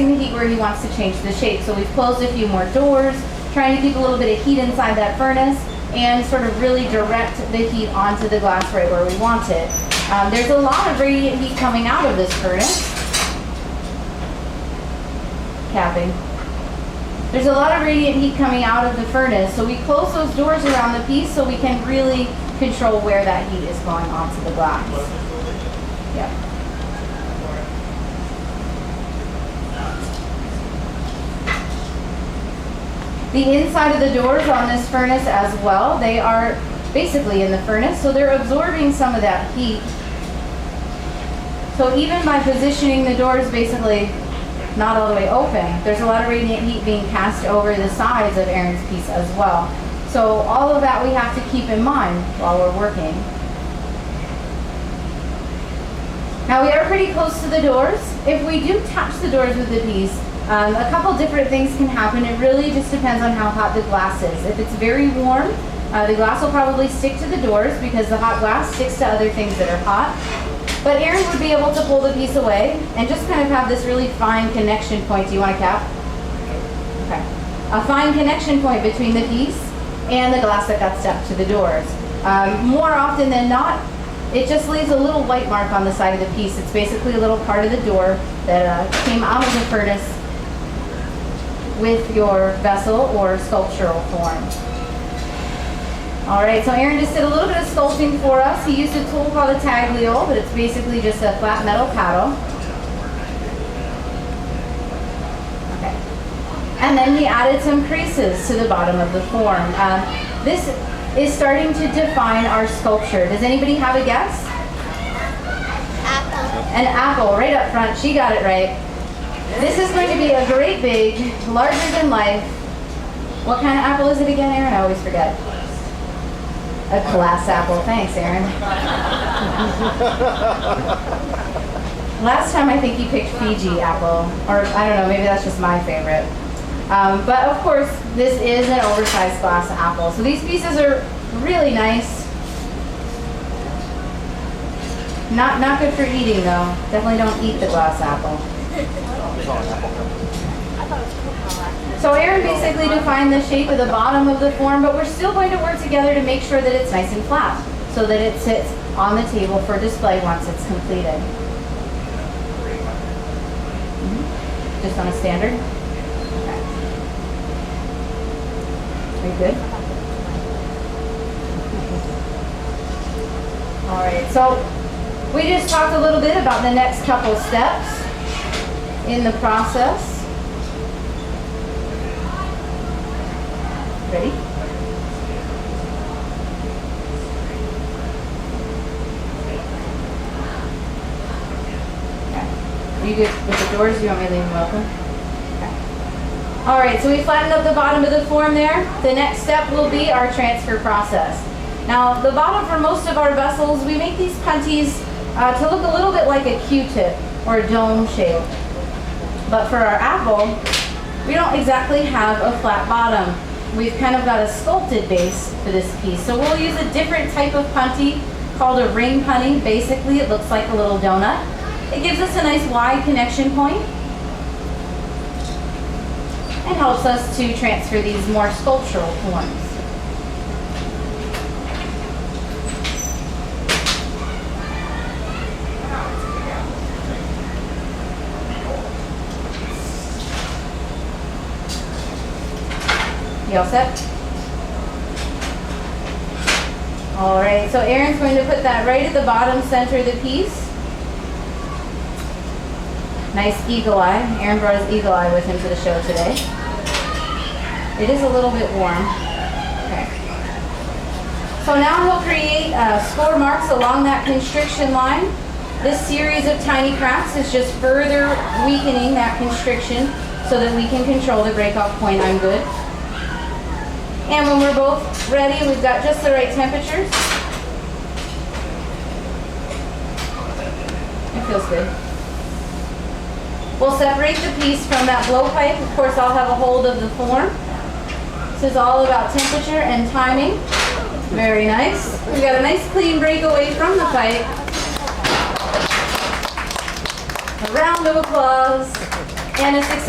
increasing the heat where he wants to change the shape. So we've closed a few more doors, trying to keep a little bit of heat inside that furnace and sort of really direct the heat onto the glass right where we want it. There's a lot of radiant heat coming out of this furnace. Capping. There's a lot of radiant heat coming out of the furnace, so we close those doors around the piece so we can really control where that heat is going onto the glass. Yep. The inside of the doors on this furnace as well, they are basically in the furnace, so they're absorbing some of that heat. So even by positioning the doors basically not all the way open, there's a lot of radiant heat being cast over the sides of Aaron's piece as well. So all of that we have to keep in mind while we're working. Now we are pretty close to the doors. If we do touch the doors with the piece, a couple different things can happen. It really just depends on how hot the glass is. If it's very warm, the glass will probably stick to the doors because the hot glass sticks to other things that are hot. But Aaron would be able to pull the piece away and just kind of have this really fine connection point. Do you want to cap? Okay. A fine connection point between the piece and the glass that got stuck to the doors. More often than not, it just leaves a little white mark on the side of the piece. It's basically a little part of the door that came out of the furnace with your vessel or sculptural form. All right, so Aaron just did a little bit of sculpting for us. He used a tool called a tagliole, but it's basically just a flat metal paddle. Okay. And then he added some creases to the bottom of the form. This is starting to define our sculpture. Does anybody have a guess? Apple. An apple, right up front. She got it right. This is going to be a great big, larger than life. What kind of apple is it again, Aaron? I always forget. A glass apple. Thanks, Aaron. Last time I think you picked Fiji apple, or I don't know, maybe that's just my favorite. But of course, this is an oversized glass apple. So these pieces are really nice. Not good for eating though. Definitely don't eat the glass apple. So Aaron basically defined the shape of the bottom of the form, but we're still going to work together to make sure that it's nice and flat so that it sits on the table for display once it's completed. Just on a standard? Okay. Are you good? All right, so we just talked a little bit about the next couple steps in the process. Ready? Okay. Are you good with the doors? Do you want me to leave them open? Okay. All right, so we flattened up the bottom of the form there. The next step will be our transfer process. Now, the bottom for most of our vessels, we make these punties to look a little bit like a Q-tip or a dome shape. But for our apple, we don't exactly have a flat bottom. We've kind of got a sculpted base for this piece. So we'll use a different type of punty called a ring punty. Basically, it looks like a little donut. It gives us a nice wide connection point and helps us to transfer these more sculptural forms. You all set? All right, so Aaron's going to put that right at the bottom center of the piece. Nice eagle eye. Aaron brought his eagle eye with him to the show today. It is a little bit warm. Okay. So now he'll create score marks along that constriction line. This series of tiny cracks is just further weakening that constriction so that we can control the breakoff point on good. And when we're both ready, we've got just the right temperatures. It feels good. We'll separate the piece from that blowpipe. Of course, I'll have a hold of the form. This is all about temperature and timing. Very nice. We've got a nice clean breakaway from the pipe. A round of applause. and a successful